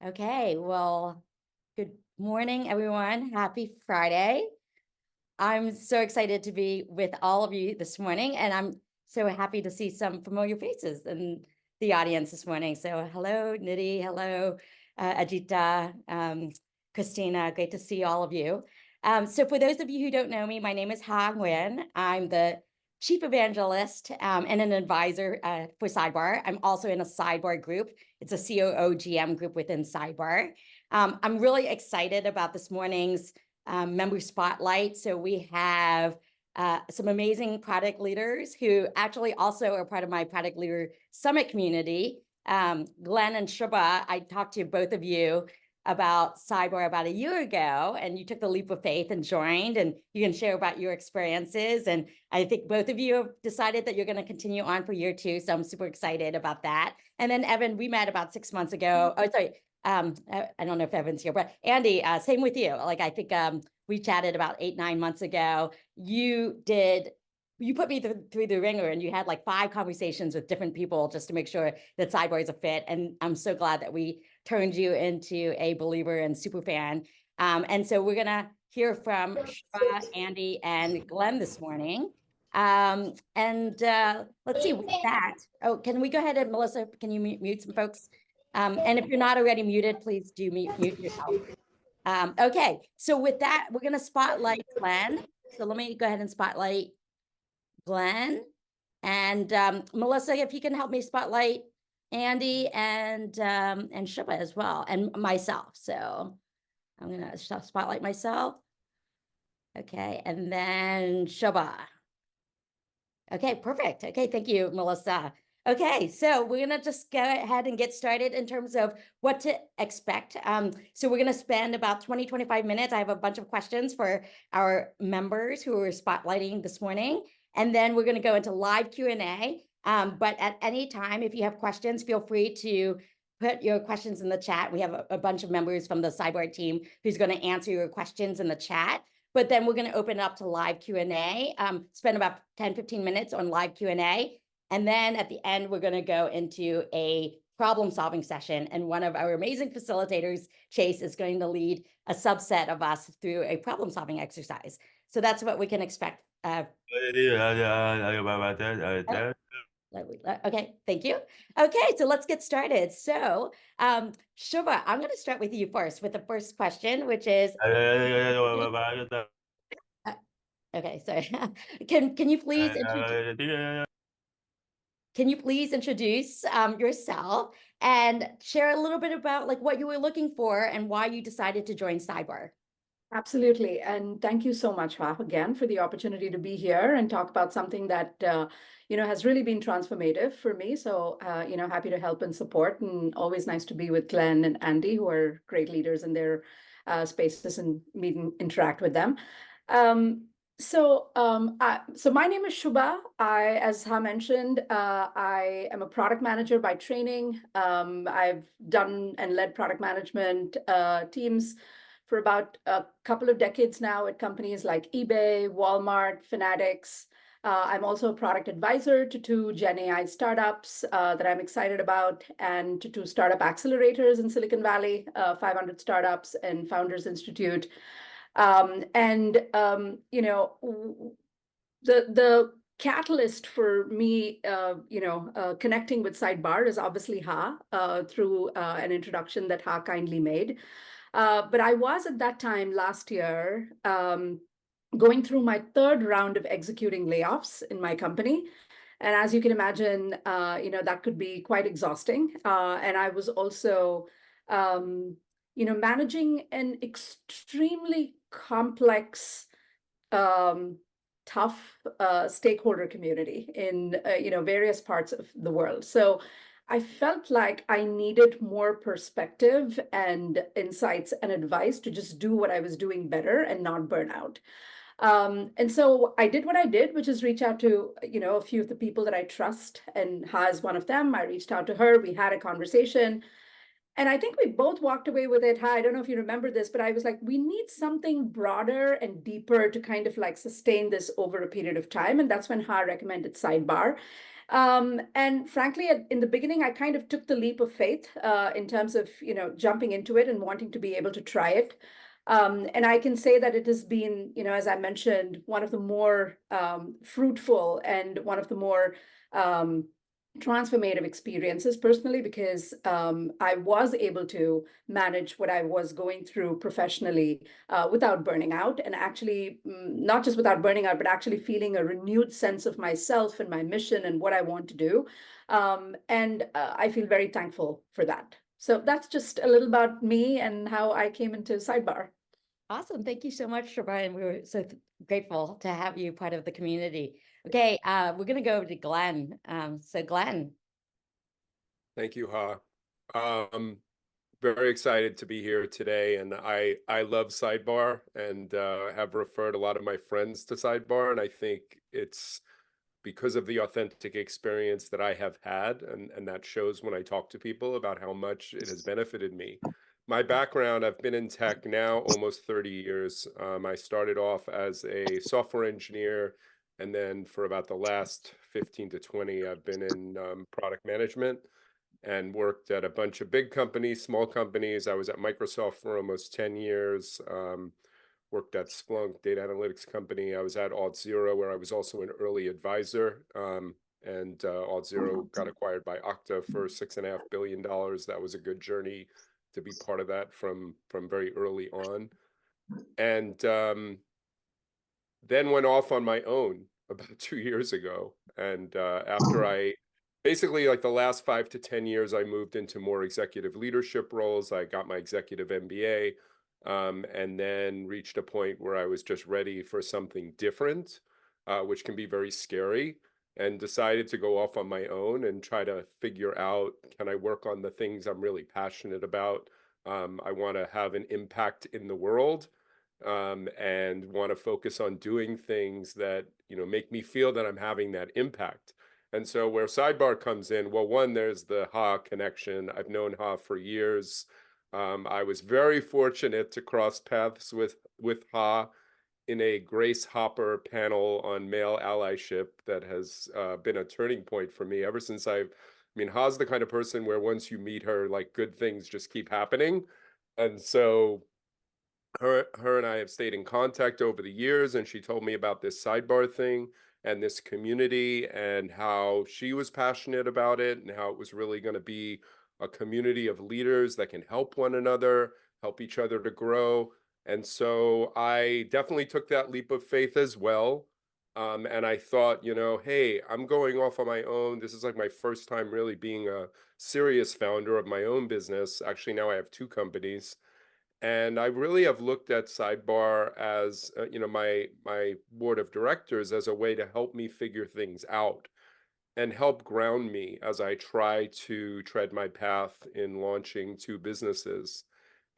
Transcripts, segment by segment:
Okay, well, good morning, everyone. Happy Friday. I'm so excited to be with all of you this morning, and I'm so happy to see some familiar faces in the audience this morning. So hello, Nidhi, hello, Ajita, Christina, great to see all of you. So for those of you who don't know me, my name is Ha Nguyen. I'm the chief evangelist and an advisor for Sidebar. I'm also in a Sidebar group. It's a COO GM group within Sidebar. I'm really excited about this morning's member spotlight. So we have some amazing product leaders who actually also are part of my product leader summit community. Glenn and Shubha, I talked to both of you about Sidebar about a year ago, and you took the leap of faith and joined, and you can share about your experiences. And I think both of you have decided that you're going to continue on for year two. So I'm super excited about that. And then Evan, we met about 6 months ago. Oh, sorry. I don't know if Evan's here, but Andy, same with you. Like, I think we chatted about 8, 9 months ago. You put me through the ringer, and you had like 5 conversations with different people just to make sure that Sidebar is a fit. And I'm so glad that we turned you into a believer and super fan. And so we're gonna hear from Shra, Andy, and Glenn this morning. Let's see, with that, oh, can we go ahead and Melissa, can you mute some folks? And if you're not already muted, please do mute yourself. Okay, so with that, we're gonna spotlight Glenn. So let me go ahead and spotlight Glenn. And Melissa, if you can help me spotlight Andy and Shubha as well, and myself. So I'm gonna spotlight myself. Okay, and then Shubha. Okay, perfect. Okay, thank you, Melissa. Okay, so we're gonna just go ahead and get started in terms of what to expect. So we're gonna spend about 20, 25 minutes. I have a bunch of questions for our members who are spotlighting this morning. And then we're gonna go into live Q&A. But at any time, if you have questions, feel free to put your questions in the chat. We have a bunch of members from the Sidebar team who's gonna answer your questions in the chat. But then we're going to open it up to live Q&A, spend about 10, 15 minutes on live Q&A. And then at the end, we're going to go into a problem solving session. And one of our amazing facilitators, Chase, is going to lead a subset of us through a problem solving exercise. So that's what we can expect. Okay, thank you. Okay, so let's get started. So, Shubha, I'm going to start with you first with the first question, which is, okay, sorry. Can you please introduce yourself and share a little bit about like what you were looking for and why you decided to join Sidebar? Absolutely. And thank you so much, Hua, again, for the opportunity to be here and talk about something that, has really been transformative for me. So, happy to help and support, and always nice to be with Glenn and Andy, who are great leaders in their spaces, and meet and interact with them. So my name is Shubha. As Ha mentioned, I am a product manager by training. I've done and led product management teams for about a couple of decades now at companies like eBay, Walmart, Fanatics. I'm also a product advisor to 2 Gen AI startups that I'm excited about, and to 2 startup accelerators in Silicon Valley, 500 Startups and Founders Institute. The catalyst for me, connecting with Sidebar is obviously Ha, through an introduction that Ha kindly made. But I was at that time last year going through my 3rd round of executing layoffs in my company. And as you can imagine, that could be quite exhausting. And I was also, managing an extremely complex, tough stakeholder community in, various parts of the world. So I felt like I needed more perspective and insights and advice to just do what I was doing better and not burn out. And so I did what I did, which is reach out to, a few of the people that I trust, and Ha is one of them. I reached out to her. We had a conversation. And I think we both walked away with it. Ha, I don't know if you remember this, but I was like, we need something broader and deeper to kind of like sustain this over a period of time. And that's when Ha recommended Sidebar. And frankly, in the beginning, I kind of took the leap of faith in terms of, jumping into it and wanting to be able to try it. And I can say that it has been, as I mentioned, one of the more fruitful and one of the more um, transformative experiences personally, because I was able to manage what I was going through professionally without burning out, and actually not just without burning out, but actually feeling a renewed sense of myself and my mission and what I want to do. And I feel very thankful for that. So that's just a little about me and how I came into Sidebar. Awesome. Thank you so much, Brian. We were so grateful to have you part of the community. Okay, we're going to go over to Glenn. So Glenn. Thank you, Ha. Very excited to be here today, and I love Sidebar and have referred a lot of my friends to Sidebar, and I think it's because of the authentic experience that I have had, and that shows when I talk to people about how much it has benefited me. My background, I've been in tech now almost 30 years. I started off as a software engineer, and then for about the last 15 to 20, I've been in product management and worked at a bunch of big companies, small companies. I was at Microsoft for almost 10 years, worked at Splunk, data analytics company. I was at Auth0, where I was also an early advisor. And Auth0 got acquired by Okta for $6.5 billion. That was a good journey to be part of that from very early on. And then went off on my own about 2 years ago. And after I basically, like the last 5 to 10 years, I moved into more executive leadership roles. I got my executive MBA, and then reached a point where I was just ready for something different, which can be very scary, and decided to go off on my own and try to figure out, can I work on the things I'm really passionate about? I want to have an impact in the world, and want to focus on doing things that, make me feel that I'm having that impact. And so where Sidebar comes in, well, one, there's the Ha connection. I've known Ha for years. I was very fortunate to cross paths with Ha in a Grace Hopper panel on male allyship that has been a turning point for me ever since I mean, Ha's the kind of person where once you meet her, like good things just keep happening. And so her and I have stayed in contact over the years, and she told me about this Sidebar thing and this community and how she was passionate about it and how it was really going to be a community of leaders that can help one another, help each other to grow. And so I definitely took that leap of faith as well. And I thought, hey, I'm going off on my own. This is like my first time really being a serious founder of my own business. Actually, now I have two companies. And I really have looked at Sidebar as, my board of directors as a way to help me figure things out and help ground me as I try to tread my path in launching two businesses.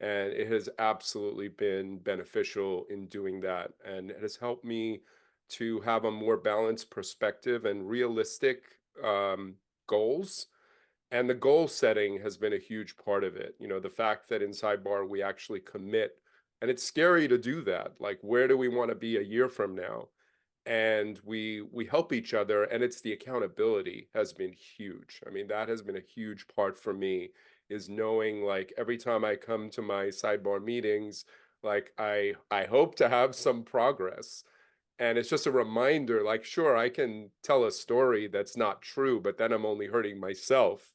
And it has absolutely been beneficial in doing that. And it has helped me to have a more balanced perspective and realistic goals, and the goal setting has been a huge part of it. The fact that in Sidebar we actually commit, and it's scary to do that. Like, where do we want to be a year from now? And we help each other, and it's the accountability has been huge. I mean, that has been a huge part for me, is knowing like every time I come to my Sidebar meetings, like I hope to have some progress. And it's just a reminder, like, sure, I can tell a story that's not true, but then I'm only hurting myself.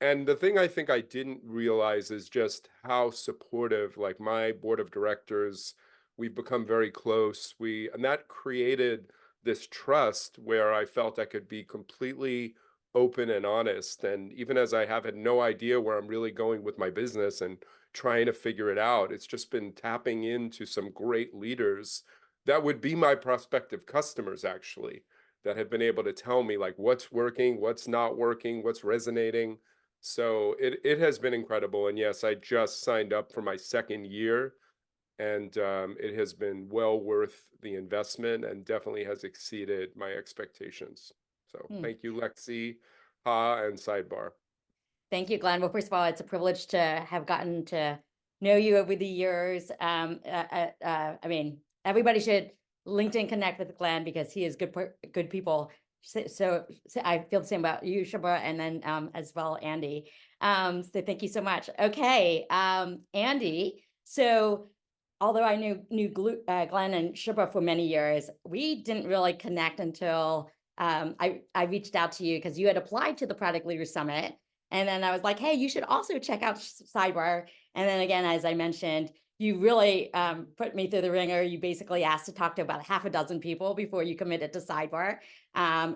And the thing I think I didn't realize is just how supportive, like my board of directors, we've become very close. And that created this trust where I felt I could be completely open and honest. And even as I have had no idea where I'm really going with my business and trying to figure it out, it's just been tapping into some great leaders that would be my prospective customers, actually, that have been able to tell me like what's working, what's not working, what's resonating. So it has been incredible. And yes, I just signed up for my second year, and it has been well worth the investment and definitely has exceeded my expectations. So thank you, Lexi, Ha, and Sidebar. Thank you, Glenn. Well, first of all, it's a privilege to have gotten to know you over the years. I mean, everybody should LinkedIn connect with Glenn because he is good people so I feel the same about you, Shubha, and then as well, Andy. So thank you so much. Okay, Andy. So although I knew Glenn and Shubha for many years, we didn't really connect until I reached out to you because you had applied to the Product Leader Summit. And then I was like, hey, you should also check out Sidebar. And then again, as I mentioned, you really put me through the ringer. You basically asked to talk to about half a dozen people before you committed to Sidebar.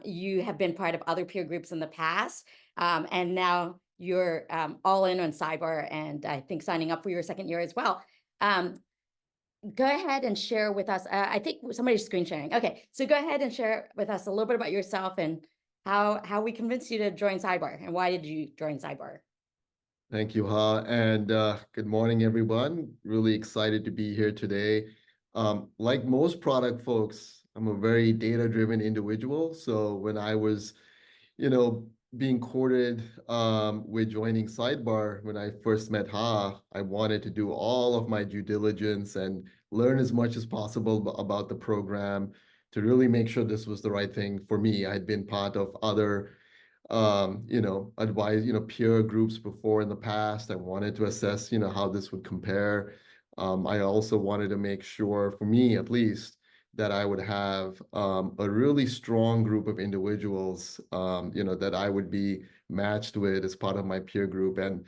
You have been part of other peer groups in the past, and now you're all in on Sidebar, and I think signing up for your second year as well. Go ahead and share with us. I think somebody's screen sharing. Okay, so go ahead and share with us a little bit about yourself and how we convinced you to join Sidebar, and why did you join Sidebar? Thank you, Ha, and good morning, everyone. Really excited to be here today. Like most product folks, I'm a very data-driven individual. So when I was, being courted with joining Sidebar, when I first met Ha, I wanted to do all of my due diligence and learn as much as possible about the program to really make sure this was the right thing for me. I had been part of other advise, peer groups before in the past. I wanted to assess, how this would compare. I also wanted to make sure, for me at least, that I would have a really strong group of individuals, that I would be matched with as part of my peer group. And,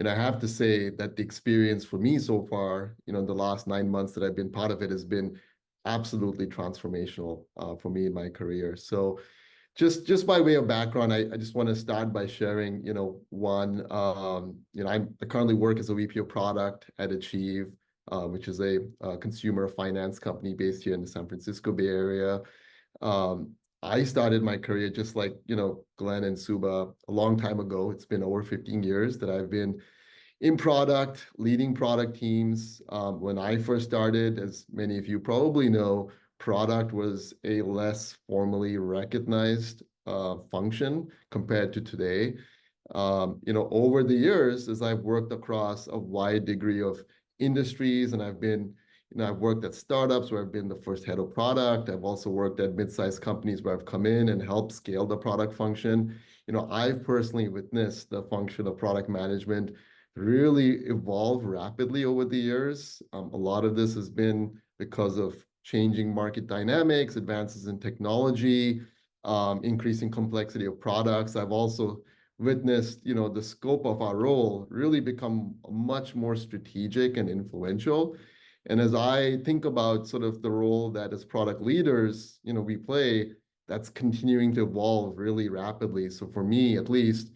I have to say that the experience for me so far, in the last 9 months that I've been part of it has been absolutely transformational for me in my career. So just by way of background, I just want to start by sharing, I currently work as a VP of product at Achieve, which is a consumer finance company based here in the San Francisco Bay Area. I started my career just like, Glenn and Suba a long time ago. It's been over 15 years that I've been in product, leading product teams. When I first started, as many of you probably know, product was a less formally recognized function compared to today. Over the years, as I've worked across a wide degree of industries, and I've worked at startups where I've been the first head of product. I've also worked at mid-sized companies where I've come in and helped scale the product function. I've personally witnessed the function of product management really evolve rapidly over the years. A lot of this has been because of changing market dynamics, advances in technology, increasing complexity of products. I've also witnessed, the scope of our role really become much more strategic and influential. And as I think about sort of the role that as product leaders, we play, that's continuing to evolve really rapidly. So for me, at least,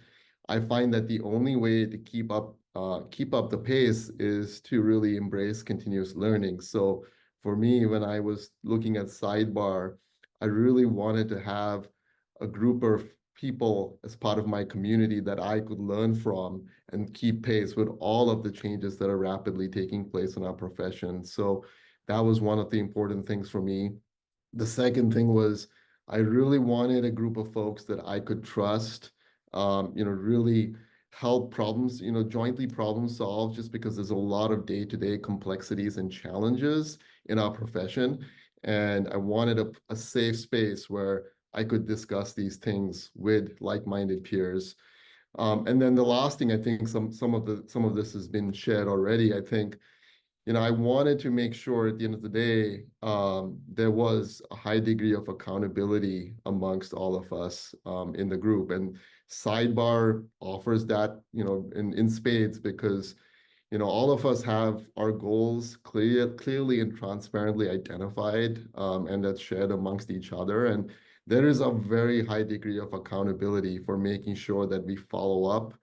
I find that the only way to keep up the pace is to really embrace continuous learning. So for me, when I was looking at Sidebar, I really wanted to have a group of people as part of my community that I could learn from and keep pace with all of the changes that are rapidly taking place in our profession. So that was one of the important things for me. The second thing was I really wanted a group of folks that I could trust, really help problems, jointly problem solve, just because there's a lot of day-to-day complexities and challenges in our profession. And I wanted a safe space where I could discuss these things with like-minded peers. And then the last thing, I think some of this has been shared already. I think, I wanted to make sure at the end of the day, there was a high degree of accountability amongst all of us in the group. And Sidebar offers that, in spades, because, all of us have our goals clearly and transparently identified, and that's shared amongst each other. And there is a very high degree of accountability for making sure that we follow up,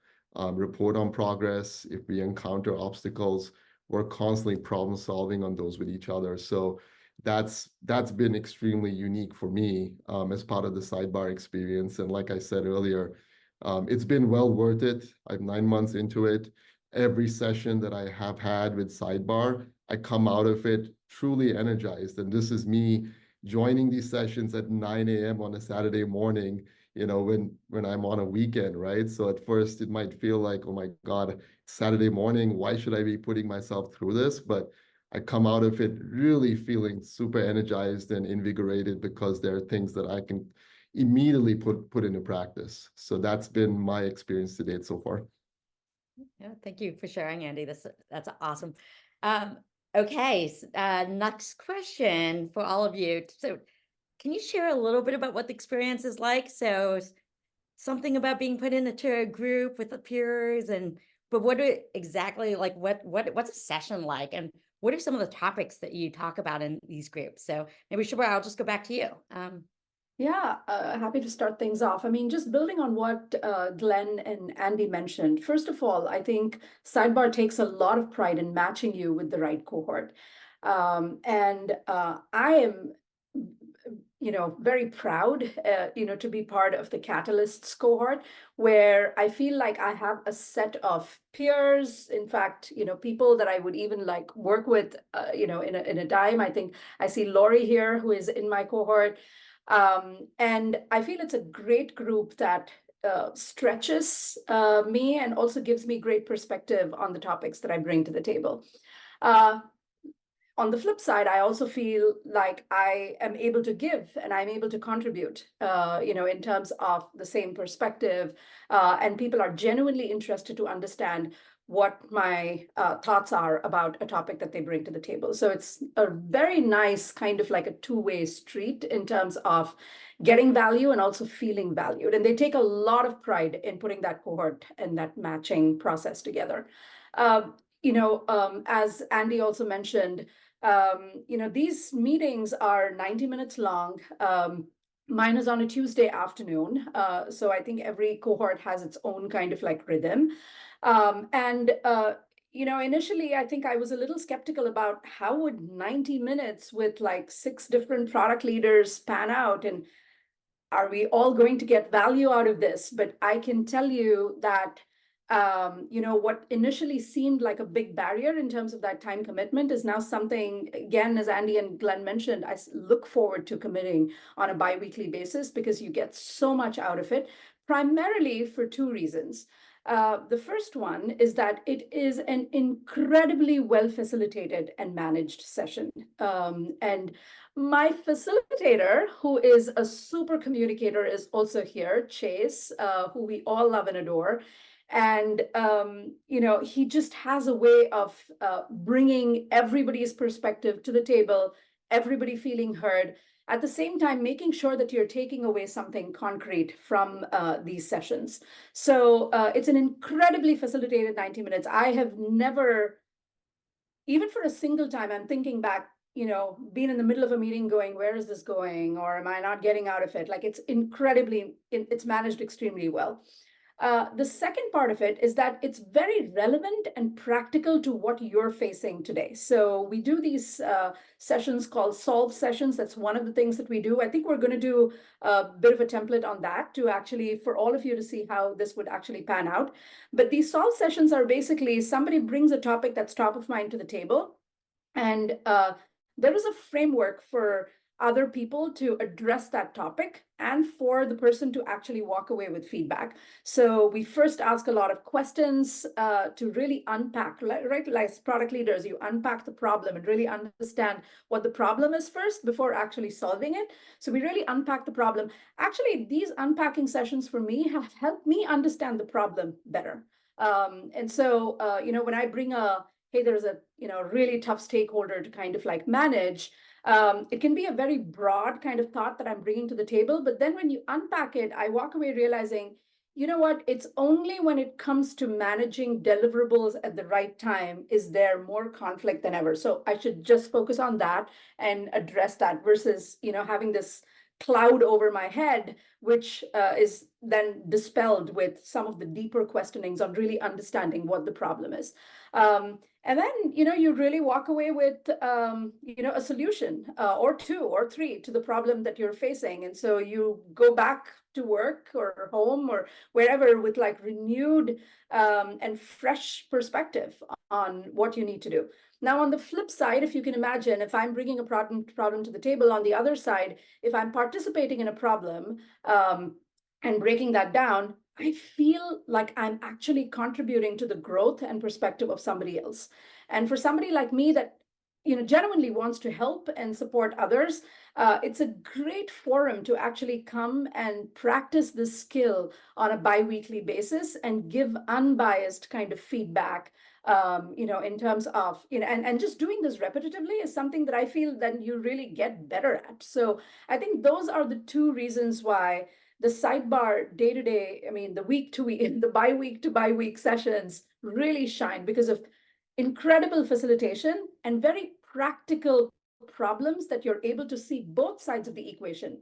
report on progress. If we encounter obstacles, we're constantly problem solving on those with each other. So that's been extremely unique for me as part of the Sidebar experience. And like I said earlier, it's been well worth it. I'm 9 months into it. Every session that I have had with Sidebar, I come out of it truly energized. And this is me joining these sessions at 9 a.m. on a Saturday morning, when I'm on a weekend, right? So at first it might feel like, oh my God, Saturday morning, why should I be putting myself through this? But I come out of it really feeling super energized and invigorated because there are things that I can, immediately put into practice. So that's been my experience to date so far. Yeah, thank you for sharing, Andy. That's awesome. Okay, next question for all of you. So, can you share a little bit about what the experience is like? So, something about being put into a group with the peers, but what exactly like what's a session like, and what are some of the topics that you talk about in these groups? So maybe Shubha, I'll just go back to you. Yeah, happy to start things off. I mean, just building on what Glenn and Andy mentioned. First of all, I think Sidebar takes a lot of pride in matching you with the right cohort. I am, very proud, to be part of the Catalysts cohort, where I feel like I have a set of peers. In fact, people that I would even like work with, in a dime. I think I see Lori here, who is in my cohort. And I feel it's a great group that stretches me and also gives me great perspective on the topics that I bring to the table. On the flip side, I also feel like I am able to give and I'm able to contribute, in terms of the same perspective. And people are genuinely interested to understand what my thoughts are about a topic that they bring to the table. So it's a very nice kind of like a two-way street in terms of getting value and also feeling valued. And they take a lot of pride in putting that cohort and that matching process together. As Andy also mentioned, these meetings are 90 minutes long. Mine is on a Tuesday afternoon. So I think every cohort has its own kind of like rhythm. Initially, I think I was a little skeptical about how would 90 minutes with like 6 different product leaders pan out, and are we all going to get value out of this? But I can tell you that what initially seemed like a big barrier in terms of that time commitment is now something, again, as Andy and Glenn mentioned, I look forward to committing on a bi-weekly basis because you get so much out of it, primarily for 2 reasons. The first one is that it is an incredibly well facilitated and managed session. And my facilitator, who is a super communicator, is also here, Chase, who we all love and adore. And, he just has a way of bringing everybody's perspective to the table, everybody feeling heard, at the same time, making sure that you're taking away something concrete from these sessions. So it's an incredibly facilitated 90 minutes. I have never, even for a single time, I'm thinking back, being in the middle of a meeting going, where is this going? Or am I not getting out of it? Like it's managed extremely well. The second part of it is that it's very relevant and practical to what you're facing today. So we do these sessions called solve sessions. That's one of the things that we do. I think we're going to do a bit of a template on that to actually, for all of you to see how this would actually pan out. But these solve sessions are basically somebody brings a topic that's top of mind to the table. And there is a framework for other people to address that topic and for the person to actually walk away with feedback. So we first ask a lot of questions to really unpack, right? Like as product leaders, you unpack the problem and really understand what the problem is first before actually solving it. So we really unpack the problem. Actually, these unpacking sessions for me have helped me understand the problem better. And so, when I bring hey, there's a really tough stakeholder to kind of like manage, it can be a very broad kind of thought that I'm bringing to the table. But then when you unpack it, I walk away realizing, you know what, it's only when it comes to managing deliverables at the right time is there more conflict than ever. So I should just focus on that and address that versus, having this cloud over my head, which is then dispelled with some of the deeper questionings on really understanding what the problem is. And then, you really walk away with, a solution or 2 or 3 to the problem that you're facing. And so you go back to work or home or wherever with like renewed and fresh perspective on what you need to do. Now, on the flip side, if you can imagine, if I'm bringing a problem to the table, on the other side, if I'm participating in a problem and breaking that down, I feel like I'm actually contributing to the growth and perspective of somebody else. And for somebody like me that genuinely wants to help and support others, it's a great forum to actually come and practice this skill on a bi-weekly basis and give unbiased kind of feedback. In terms of, and just doing this repetitively is something that I feel that you really get better at. So I think those are the two reasons why the Sidebar day to day, I mean, the week to week, the bi-week to bi-week sessions really shine because of incredible facilitation and very practical problems that you're able to see both sides of the equation,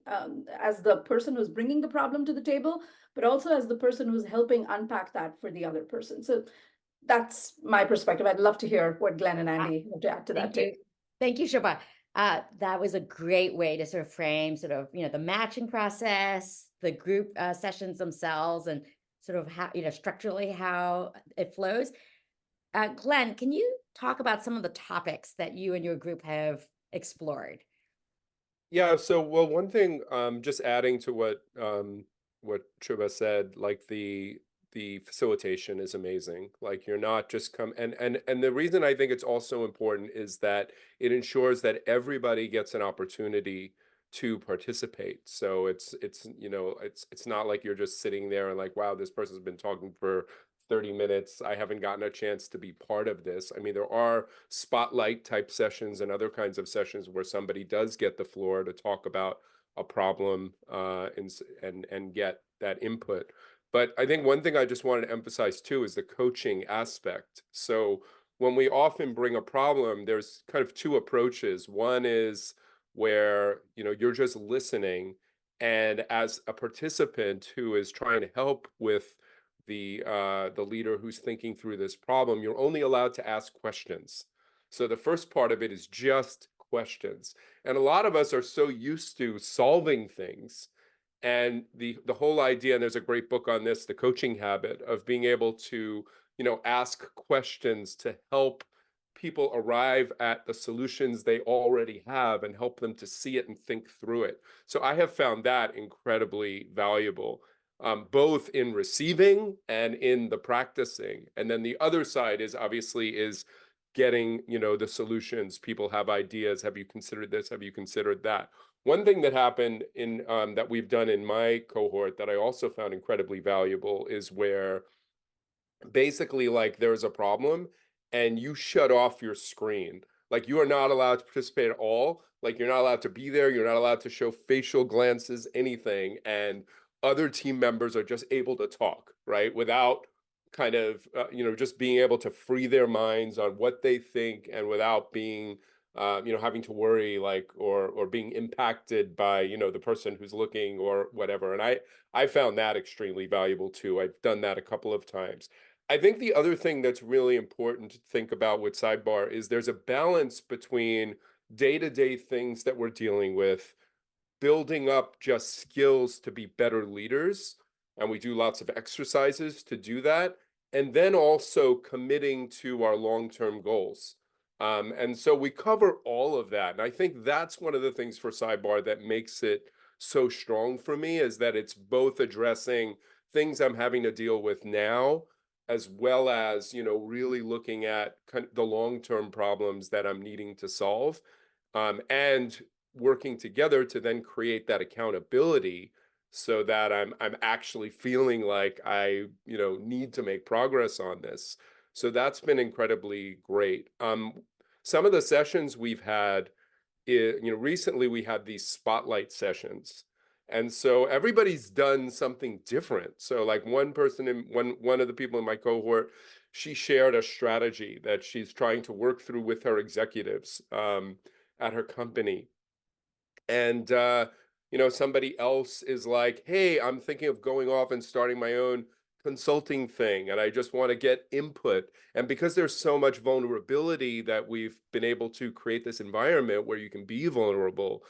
as the person who's bringing the problem to the table, but also as the person who's helping unpack that for the other person. So that's my perspective. I'd love to hear what Glenn and Andy have to add to that Thank you. too. Thank you, Shobha. That was a great way to sort of frame sort of, the matching process, the group sessions themselves, and sort of how, structurally how it flows. Glenn, can you talk about some of the topics that you and your group have explored? Yeah, so well, one thing, just adding to what Shubha said, like the facilitation is amazing. Like you're not just and the reason I think it's also important is that it ensures that everybody gets an opportunity to participate. So it's not like you're just sitting there and like, wow, this person's been talking for 30 minutes. I haven't gotten a chance to be part of this. I mean, there are spotlight type sessions and other kinds of sessions where somebody does get the floor to talk about a problem and get that input. But I think one thing I just wanted to emphasize too is the coaching aspect. So when we often bring a problem, there's kind of two approaches. One is where, you're just listening, and as a participant who is trying to help with the leader who's thinking through this problem, you're only allowed to ask questions. So the first part of it is just questions. And a lot of us are so used to solving things. And the whole idea, and there's a great book on this, The Coaching Habit, of being able to, ask questions to help people arrive at the solutions they already have and help them to see it and think through it. So I have found that incredibly valuable, both in receiving and in the practicing. And then the other side is obviously getting, the solutions. People have ideas. Have you considered this? Have you considered that? One thing that happened in that we've done in my cohort that I also found incredibly valuable is where basically like there's a problem and you shut off your screen. Like you are not allowed to participate at all. Like you're not allowed to be there. You're not allowed to show facial glances, anything. And other team members are just able to talk, right? Without kind of, just being able to free their minds on what they think and without being, having to worry like, or being impacted by, the person who's looking or whatever. And I found that extremely valuable too. I've done that a couple of times. I think the other thing that's really important to think about with Sidebar is there's a balance between day-to-day things that we're dealing with, building up just skills to be better leaders, and we do lots of exercises to do that, and then also committing to our long-term goals. And so we cover all of that. And I think that's one of the things for Sidebar that makes it so strong for me, is that it's both addressing things I'm having to deal with now, as well as, really looking at kind of the long-term problems that I'm needing to solve, and working together to then create that accountability so that I'm actually feeling like I, need to make progress on this. So that's been incredibly great. Some of the sessions we've had, recently we had these spotlight sessions. And so everybody's done something different. So like one person in one of the people in my cohort, she shared a strategy that she's trying to work through with her executives at her company. And somebody else is like, hey, I'm thinking of going off and starting my own consulting thing, and I just want to get input. And because there's so much vulnerability that we've been able to create this environment where you can be vulnerable,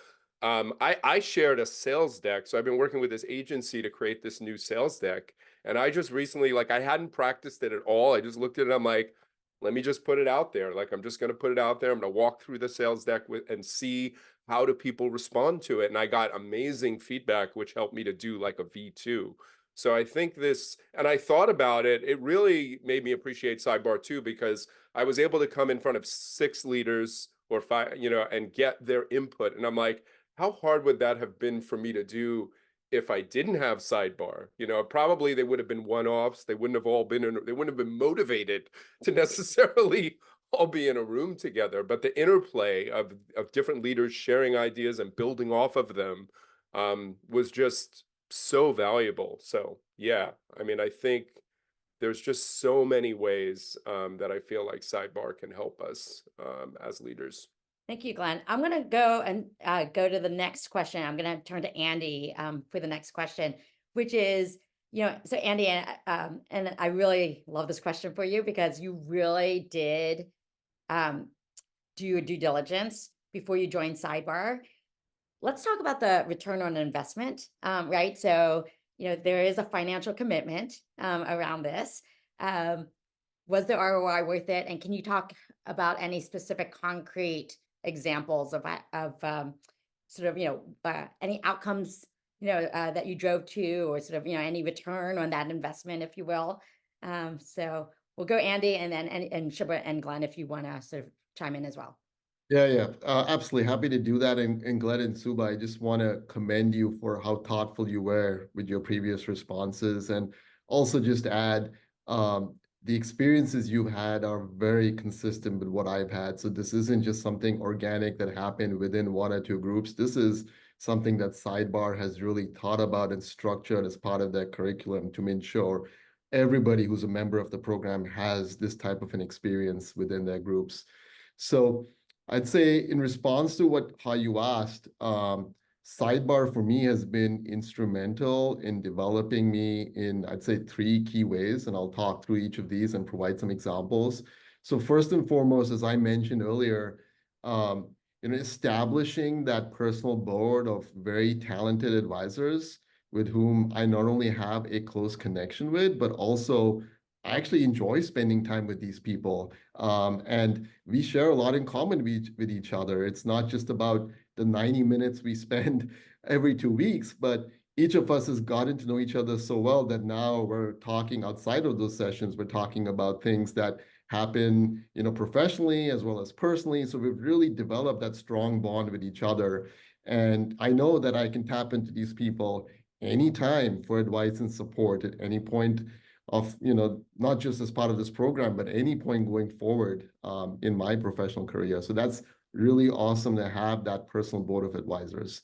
I shared a sales deck. So I've been working with this agency to create this new sales deck, and I just recently, like, I hadn't practiced it at all. I just looked at it, I'm like, let me just put it out there. Like, I'm just going to put it out there. I'm going to walk through the sales deck and see how do people respond to it. And I got amazing feedback, which helped me to do like a V2. So I think this, and I thought about it, it really made me appreciate Sidebar too, because I was able to come in front of 6 leaders or 5, and get their input. And I'm like, how hard would that have been for me to do if I didn't have Sidebar? Probably they would have been one-offs. They wouldn't have all been they wouldn't have been motivated to necessarily all be in a room together. But the interplay of different leaders sharing ideas and building off of them was just so valuable. So yeah, I mean, I think there's just so many ways that I feel like Sidebar can help us as leaders. Thank you, Glenn. I'm going to go and go to the next question. I'm going to turn to Andy for the next question, which is, so Andy, and I really love this question for you because you really did do your due diligence before you joined Sidebar. Let's talk about the return on investment, right? So, there is a financial commitment around this. Was the ROI worth it? And can you talk about any specific concrete examples of sort of, any outcomes, that you drove to, or sort of, any return on that investment, if you will? So we'll go Andy, and then and Shubha and Glenn, if you want to sort of chime in as well. Yeah, absolutely happy to do that. And Glenn and Suba, I just want to commend you for how thoughtful you were with your previous responses, and also just add the experiences you've had are very consistent with what I've had. So this isn't just something organic that happened within one or two groups. This is something that Sidebar has really thought about and structured as part of their curriculum to ensure everybody who's a member of the program has this type of an experience within their groups. So I'd say in response to how you asked, Sidebar for me has been instrumental in developing me in, I'd say, 3 key ways, and I'll talk through each of these and provide some examples. So first and foremost, as I mentioned earlier, establishing that personal board of very talented advisors with whom I not only have a close connection with, but also I actually enjoy spending time with these people. And we share a lot in common with each other. It's not just about the 90 minutes we spend every 2 weeks, but each of us has gotten to know each other so well that now we're talking outside of those sessions. We're talking about things that happen, professionally as well as personally. So we've really developed that strong bond with each other. And I know that I can tap into these people anytime for advice and support at any point of, not just as part of this program, but any point going forward in my professional career. So that's really awesome to have that personal board of advisors.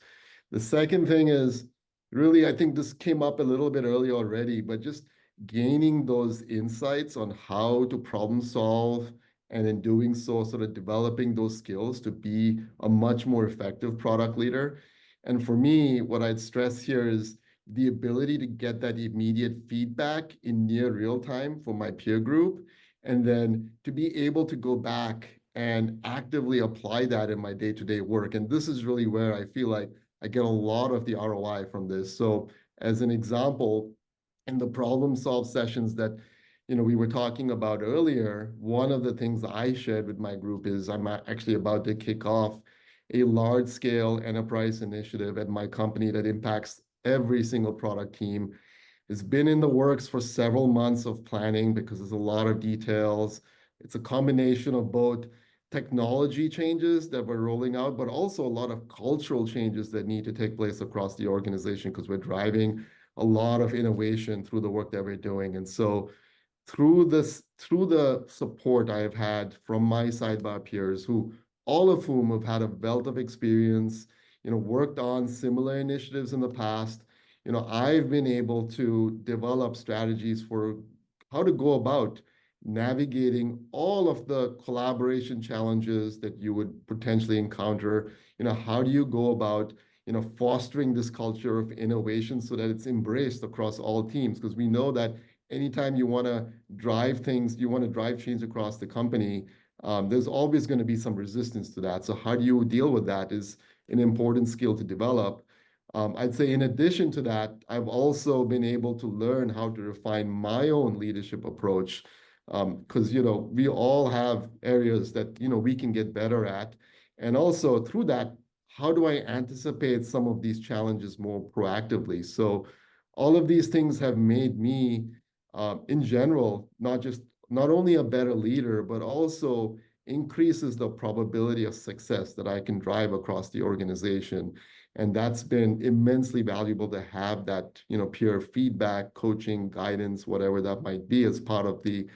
The second thing is really, I think this came up a little bit earlier already, but just gaining those insights on how to problem solve, and in doing so, sort of developing those skills to be a much more effective product leader. And for me, what I'd stress here is the ability to get that immediate feedback in near real time for my peer group, and then to be able to go back and actively apply that in my day-to-day work. And this is really where I feel like I get a lot of the ROI from this. So as an example, in the problem solve sessions that we were talking about earlier, one of the things I shared with my group is I'm actually about to kick off a large-scale enterprise initiative at my company that impacts every single product team. It's been in the works for several months of planning because there's a lot of details. It's a combination of both technology changes that we're rolling out, but also a lot of cultural changes that need to take place across the organization because we're driving a lot of innovation through the work that we're doing. And so through the support I have had from my Sidebar peers, all of whom have had a wealth of experience, worked on similar initiatives in the past, I've been able to develop strategies for how to go about navigating all of the collaboration challenges that you would potentially encounter. How do you go about, fostering this culture of innovation so that it's embraced across all teams? Because we know that anytime you want to drive change across the company, there's always going to be some resistance to that. So how do you deal with that is an important skill to develop. I'd say in addition to that, I've also been able to learn how to refine my own leadership approach, because we all have areas that we can get better at. And also through that, how do I anticipate some of these challenges more proactively? So all of these things have made me, in general, not only a better leader, but also increases the probability of success that I can drive across the organization. And that's been immensely valuable to have that, peer feedback, coaching, guidance, whatever that might be, as part of the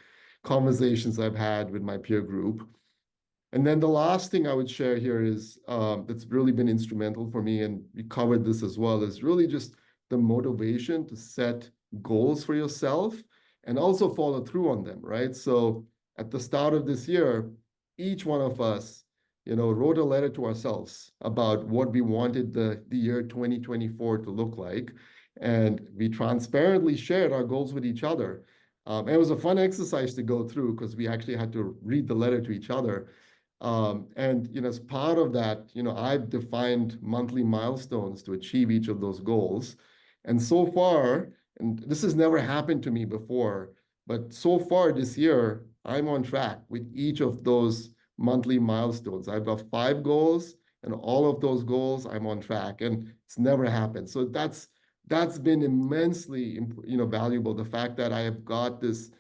conversations I've had with my peer group. And then the last thing I would share here is that's really been instrumental for me, and we covered this as well, is really just the motivation to set goals for yourself and also follow through on them, right? So at the start of this year, each one of us, wrote a letter to ourselves about what we wanted the year 2024 to look like. And we transparently shared our goals with each other. And it was a fun exercise to go through because we actually had to read the letter to each other. And as part of that, I've defined monthly milestones to achieve each of those goals. And so far, and this has never happened to me before, but so far this year, I'm on track with each of those monthly milestones. I've got 5 goals, and all of those goals I'm on track, and it's never happened. So that's been immensely, valuable. The fact that I have got this,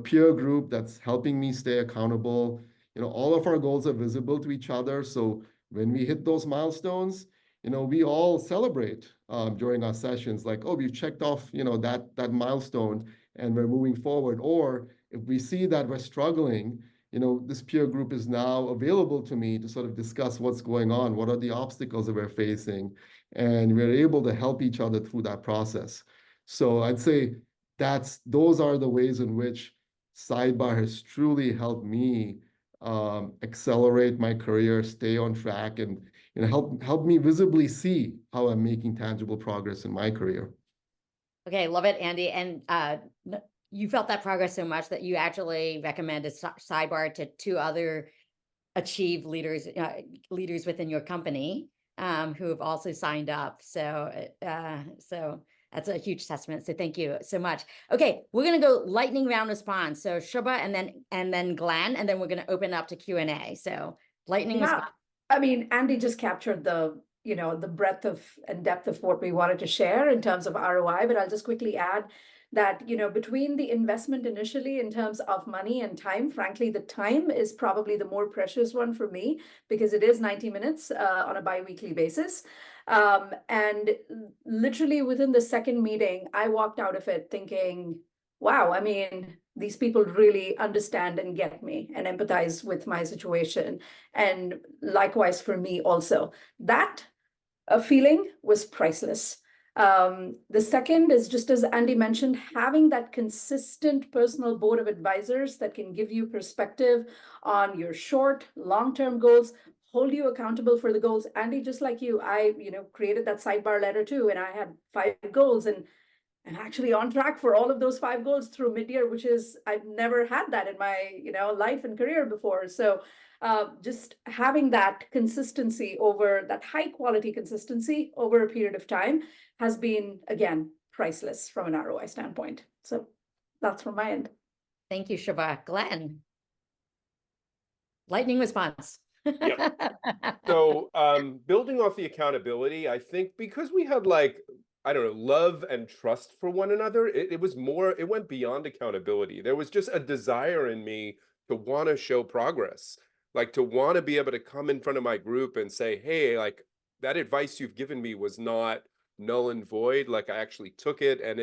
peer group that's helping me stay accountable. All of our goals are visible to each other. So when we hit those milestones, we all celebrate during our sessions, like, oh, we've checked off, that milestone and we're moving forward. Or if we see that we're struggling, this peer group is now available to me to sort of discuss what's going on, what are the obstacles that we're facing, and we're able to help each other through that process. So I'd say those are the ways in which Sidebar has truly helped me accelerate my career, stay on track, and help me visibly see how I'm making tangible progress in my career. Okay, love it, Andy. And you felt that progress so much that you actually recommended Sidebar to 2 other achieved leaders within your company who have also signed up. So that's a huge testament. So thank you so much. Okay, we're gonna go lightning round response. So Shubha and then Glenn, and then we're gonna open up to Q&A. So lightning response. I mean, Andy just captured the breadth of and depth of what we wanted to share in terms of ROI, but I'll just quickly add that, between the investment initially in terms of money and time, frankly, the time is probably the more precious one for me because it is 90 minutes on a bi-weekly basis. And literally within the second meeting, I walked out of it thinking, wow, I mean, these people really understand and get me and empathize with my situation. And likewise for me also. That feeling was priceless. The second is, just as Andy mentioned, having that consistent personal board of advisors that can give you perspective on your short, long-term goals, hold you accountable for the goals. Andy, just like you, I created that Sidebar letter too, and I had 5 goals, and I'm actually on track for all of those 5 goals through mid-year, which is, I've never had that in my life and career before. So just having that consistency, over that high quality consistency over a period of time, has been, again, priceless from an ROI standpoint. So that's from my end. Thank you, Shubha. Glenn. Lightning response. So building off the accountability, I think because we had I don't know, love and trust for one another, it was more, it went beyond accountability. There was just a desire in me to want to show progress, like to want to be able to come in front of my group and say, hey, like that advice you've given me was not null and void. Like I actually took it, and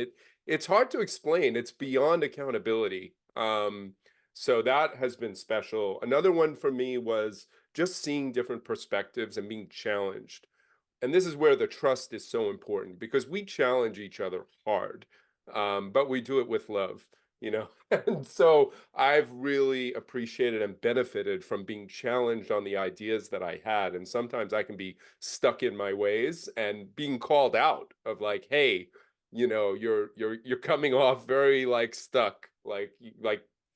it's hard to explain. It's beyond accountability. So that has been special. Another one for me was just seeing different perspectives and being challenged. And this is where the trust is so important, because we challenge each other hard, but we do it with love, And so I've really appreciated and benefited from being challenged on the ideas that I had. And sometimes I can be stuck in my ways, and being called out of like, hey, you're coming off very stuck,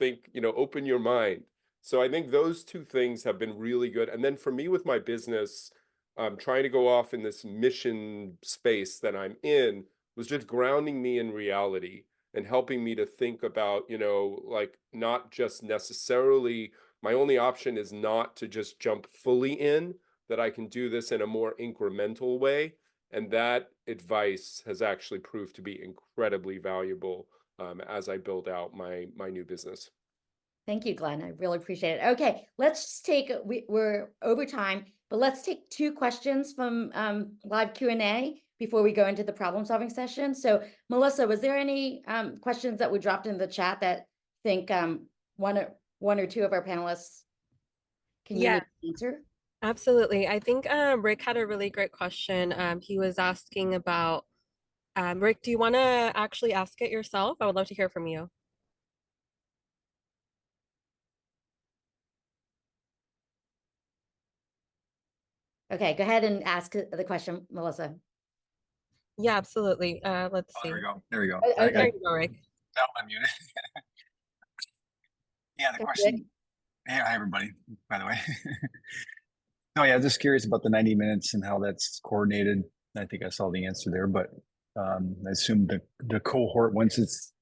think, open your mind. So I think those 2 things have been really good. And then for me with my business, trying to go off in this mission space that I'm in was just grounding me in reality and helping me to think about, not just necessarily, my only option is not to just jump fully in, that I can do this in a more incremental way. And that advice has actually proved to be incredibly valuable as I build out my new business. Thank you, Glenn. I really appreciate it. Okay, let's just take, we're over time, but let's take 2 questions from live Q&A before we go into the problem solving session. So Melissa, was there any questions that were dropped in the chat that think one or 2 of our panelists can Yeah, answer? absolutely. I think Rick had a really great question. He was asking about, Rick, do you want to actually ask it yourself? I would love to hear from you. Okay, go ahead and ask the question, Melissa. Yeah, absolutely. Let's Oh, see. there we go. There we go. Oh, I There okay. you go, Rick. now I'm muted. Yeah, the Okay. question. Hey, hi everybody, by the way. No, yeah, just curious about the 90 minutes and how that's coordinated. I think I saw the answer there, but I assume the cohort, once it's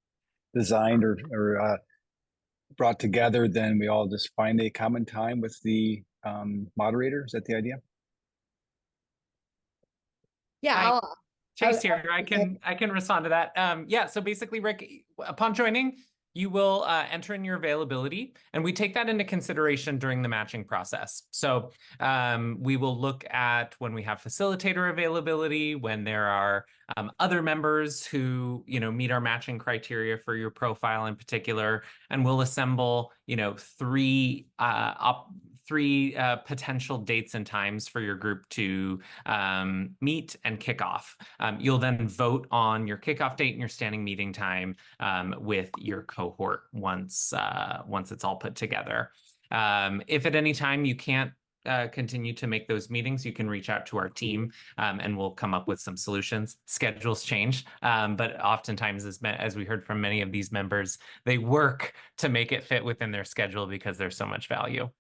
designed or brought together, then we all just find a common time with the moderator. Is that the idea? Yeah, Hi, Chase I'll- here. I can respond to that. Yeah, so basically, Rick, upon joining, you will enter in your availability, and we take that into consideration during the matching process. So we will look at when we have facilitator availability, when there are other members who meet our matching criteria for your profile in particular, and we'll assemble 3 potential dates and times for your group to meet and kick off. You'll then vote on your kickoff date and your standing meeting time with your cohort once it's all put together. If at any time you can't continue to make those meetings, you can reach out to our team and we'll come up with some solutions. Schedules change, but oftentimes, as we heard from many of these members, they work to make it fit within their schedule because there's so much value.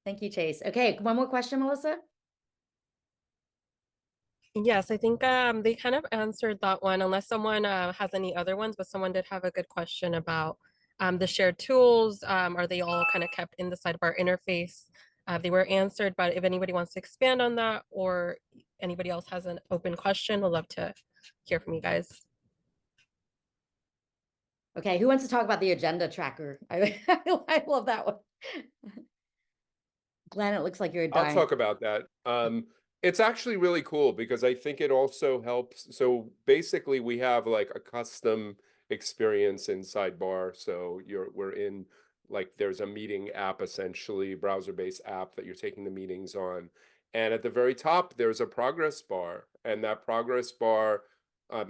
Thank you, Chase. Okay, one more question, Melissa. Yes, I think they kind of answered that one, unless someone has any other ones, but someone did have a good question about the shared tools. Are they all kind of kept in the sidebar interface? They were answered, but if anybody wants to expand on that or anybody else has an open question, we'd love to hear from you guys. Okay, who wants to talk about the agenda tracker? I love that one. Glenn, it looks like you're dying. I'll talk about that. It's actually really cool because I think it also helps. So basically we have like a custom experience in Sidebar. So we're in, like, there's a meeting app, essentially browser-based app that you're taking the meetings on. And at the very top, there's a progress bar, and that progress bar,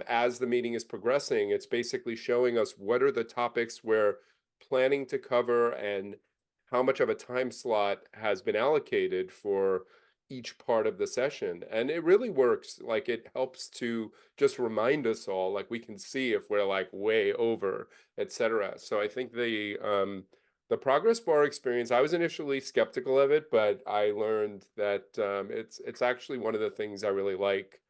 as the meeting is progressing, it's basically showing us what are the topics we're planning to cover and how much of a time slot has been allocated for each part of the session. And it really works. Like, it helps to just remind us all, like, we can see if we're like way over, etc. So I think the progress bar experience, I was initially skeptical of it, but I learned that it's actually one of the things I really like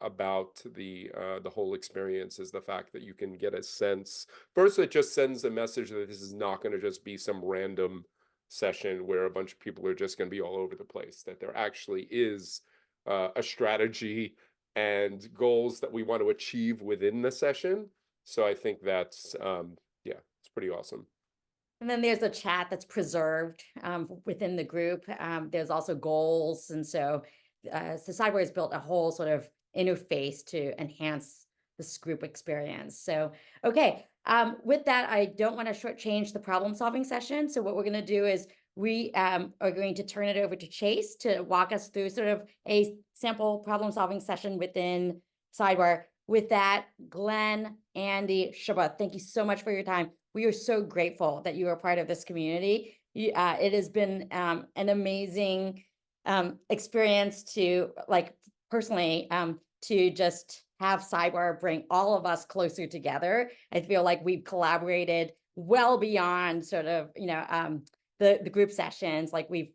about the whole experience, is the fact that you can get a sense. First, it just sends a message that this is not going to just be some random session where a bunch of people are just going to be all over the place, that there actually is a strategy and goals that we want to achieve within the session. So I think that's yeah, it's pretty awesome. And then there's a chat that's preserved within the group. There's also goals. And so Sidebar has built a whole sort of interface to enhance this group experience. So, okay, with that, I don't want to shortchange the problem solving session. So what we're going to do is we are going to turn it over to Chase to walk us through sort of a sample problem solving session within Sidebar. With that, Glenn, Andy, Shabbat, thank you so much for your time. We are so grateful that you are part of this community. It has been an amazing experience to, like, personally, to just have Sidebar bring all of us closer together. I feel like we've collaborated well beyond sort of, the group sessions. Like we've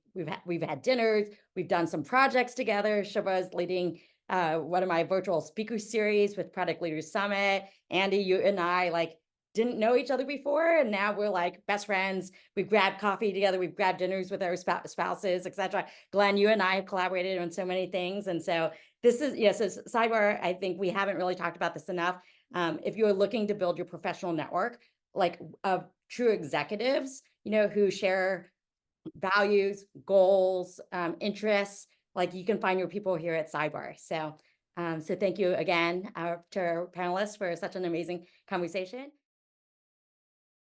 had dinners, we've done some projects together. Shabba's leading one of my virtual speaker series with Product Leaders Summit. Andy, you and I didn't know each other before, and now we're like best friends. We've grabbed coffee together, we've grabbed dinners with our spouses, etc. Glenn, you and I have collaborated on so many things, and so this is, yes, so Sidebar, I think we haven't really talked about this enough. If you're looking to build your professional network, like of true executives, who share values, goals, interests. Like you can find your people here at Sidebar. So thank you again to our panelists for such an amazing conversation.